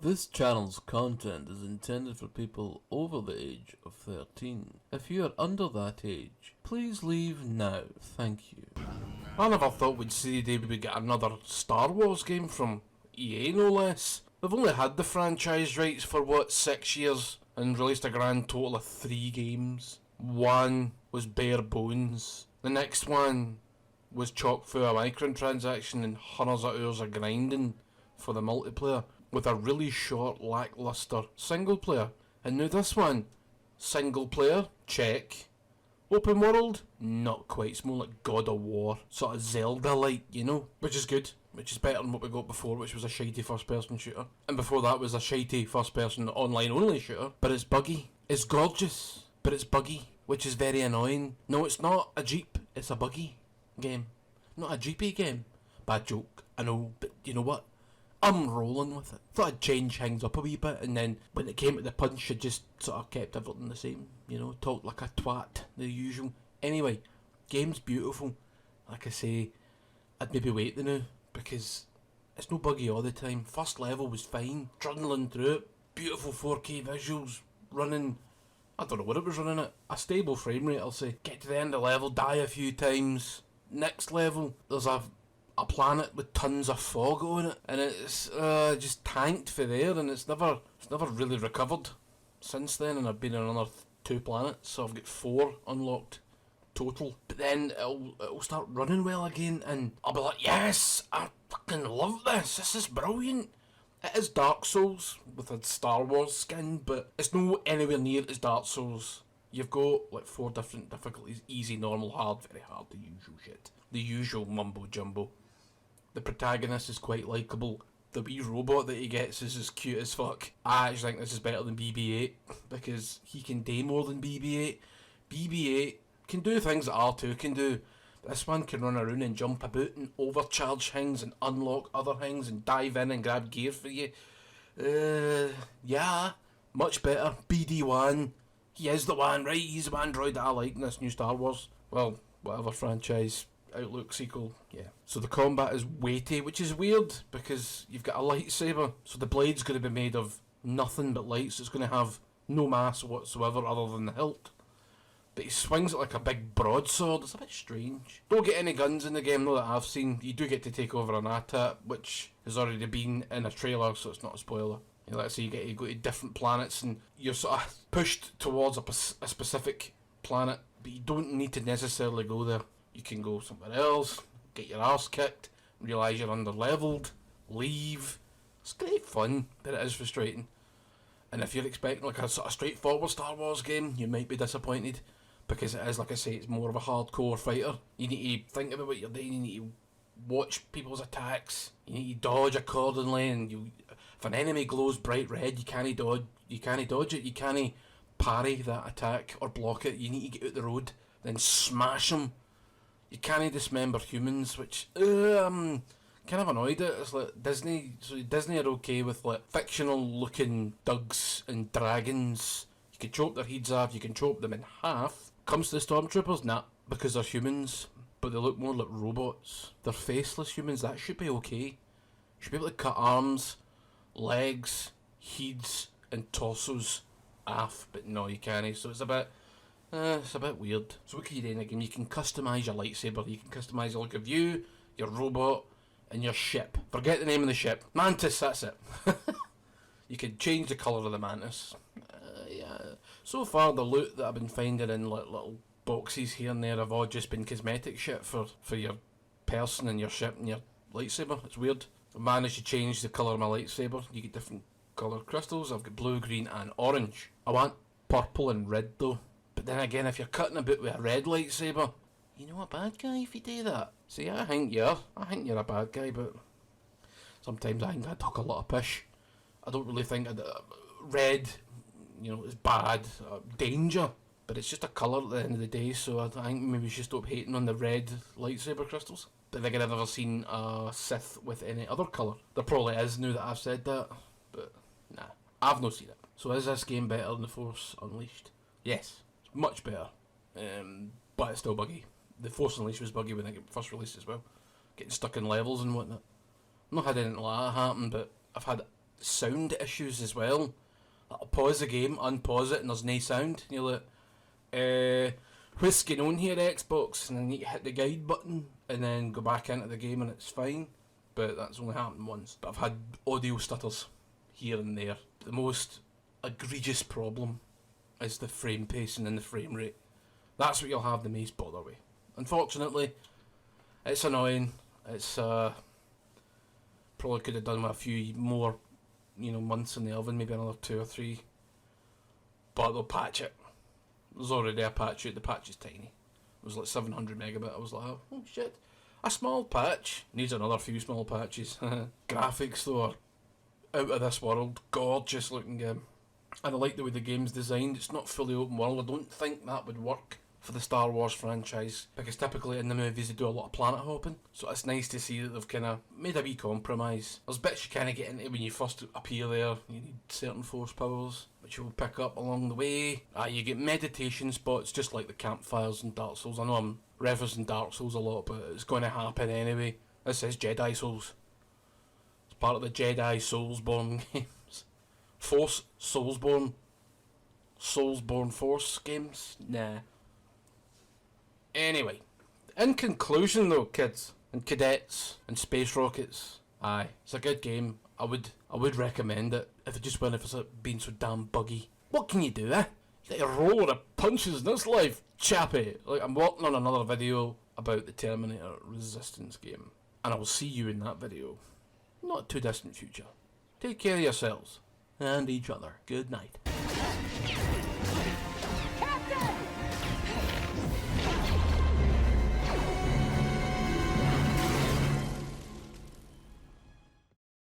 This channel's content is intended for people over the age of 13. If you are under that age, please leave now. Thank you. I never thought we'd see the day we would get another Star Wars game from EA, no less. They've only had the franchise rights for, 6 years, and released a grand total of 3 games. One was bare bones. The next one was chock full of microtransaction and hundreds of hours of grinding for the multiplayer, with a really short, lackluster single player. And now this one, single player, check. Open world, not quite. It's more like God of War, sort of Zelda-like, you know, which is good, which is better than what we got before, which was a shitey first-person shooter. And before that was a shitey first-person online-only shooter. But it's buggy. It's gorgeous, but it's buggy, which is very annoying. No, it's not a Jeep, it's a buggy game. Not a Jeepy game. Bad joke, I know, but you know what? I'm rolling with it. Thought I'd change things up a wee bit, and then when it came to the punch, I just sort of kept everything the same. You know, talked like a twat, the usual. Anyway, game's beautiful. Like I say, I'd maybe wait the now, because it's no buggy all the time. First level was fine, trundling through it. Beautiful 4K visuals, running, I don't know what it was running at. A stable frame rate, I'll say. Get to the end of the level, die a few times. Next level, there's a planet with tons of fog on it, and it's just tanked for there, and it's never really recovered since then. And I've been on another 2 planets, so I've got 4 unlocked total. But then it'll start running well again, and I'll be like, yes, I fucking love this. This is brilliant. It is Dark Souls with a Star Wars skin, but it's no anywhere near as Dark Souls. You've got like 4 different difficulties: easy, normal, hard, very hard, the usual shit, the usual mumbo jumbo. The protagonist is quite likeable. The wee robot that he gets is as cute as fuck. I actually think this is better than BB-8, because he can do more than BB-8. BB-8 can do things that R2 can do. This one can run around and jump about and overcharge things and unlock other things and dive in and grab gear for you. Yeah, much better. BD-1, he is the one, right? He's the android that I like in this new Star Wars. Well, whatever franchise. Outlook sequel, yeah. So the combat is weighty, which is weird because you've got a lightsaber, so the blade's going to be made of nothing but light, so it's going to have no mass whatsoever other than the hilt. But he swings it like a big broadsword. It's a bit strange. Don't get any guns in the game, though, that I've seen. You do get to take over an AT-AT, which has already been in a trailer, so it's not a spoiler. You know, let's say you go to different planets and you're sort of pushed towards a specific planet, but you don't need to necessarily go there. You can go somewhere else, get your arse kicked, realise you're under-leveled, leave. It's great fun, but it is frustrating. And if you're expecting like a sort of straightforward Star Wars game, you might be disappointed, because it is, like I say, it's more of a hardcore fighter. You need to think about what you're doing, you need to watch people's attacks, you need to dodge accordingly, and if an enemy glows bright red, you can't dodge it, you can't parry that attack or block it, you need to get out the road, then smash them. You can't dismember humans, which kind of annoyed it. It's like Disney are okay with like fictional looking thugs and dragons. You can chop their heads off, you can chop them in half. Comes to the stormtroopers, nah, because they're humans, but they look more like robots. They're faceless humans, that should be okay. You should be able to cut arms, legs, heads and torsos off, but no, you can't. So it's a bit weird. So what can you do in the game? You can customise your lightsaber, you can customise the look of you, your robot, and your ship. Forget the name of the ship. Mantis, that's it. You can change the colour of the Mantis. Yeah. So far, the loot that I've been finding in little boxes here and there have all just been cosmetic shit for your person and your ship and your lightsaber. It's weird. I've managed to change the colour of my lightsaber. You get different colour crystals. I've got blue, green and orange. I want purple and red though. But then again, if you're cutting about with a red lightsaber, you know, a bad guy if you do that. See, I think you're a bad guy, but sometimes I think I talk a lot of pish. I don't really think red, you know, is bad, danger, but it's just a colour at the end of the day, so I think maybe we should stop hating on the red lightsaber crystals. Don't think I've ever seen a Sith with any other colour. There probably is now that I've said that, but nah, I've not seen it. So is this game better than The Force Unleashed? Yes. Much better, but it's still buggy. The Force Unleashed was buggy when it first released as well, getting stuck in levels and whatnot. I've not had anything like that happen, but I've had sound issues as well. I'll pause the game, unpause it, and there's no sound. And you're like, what's going on here, Xbox? And then you hit the guide button, and then go back into the game, and it's fine. But that's only happened once. But I've had audio stutters here and there. The most egregious problem is the frame pacing and the frame rate. That's what you'll have the most bother with. Unfortunately, it's annoying. It's probably could have done with a few more, months in the oven, maybe another 2 or 3. But they'll patch it. There's already a patch out. The patch is tiny. It was like 700 megabit. I was like, oh shit, a small patch. Needs another few small patches. Graphics though are out of this world. Gorgeous looking game. And I like the way the game's designed. It's not fully open world. I don't think that would work for the Star Wars franchise, because typically in the movies they do a lot of planet hopping, so it's nice to see that they've kind of made a wee compromise. There's bits you kind of get into when you first appear there. You need certain force powers, which you'll pick up along the way. You get meditation spots, just like the campfires in Dark Souls. I know I'm referencing Dark Souls a lot, but it's going to happen anyway. This is Jedi Souls. It's part of the Jedi Soulsborne games. Force Soulsborne. Soulsborne Force games? Nah. Anyway, in conclusion though, kids and cadets and space rockets, aye, it's a good game. I would recommend it if it just weren't if it's being so damn buggy. What can you do, eh? You got to roll with the punches in this life, chappy. Like, I'm working on another video about the Terminator Resistance game, and I will see you in that video. Not too distant future. Take care of yourselves and each other. Good night.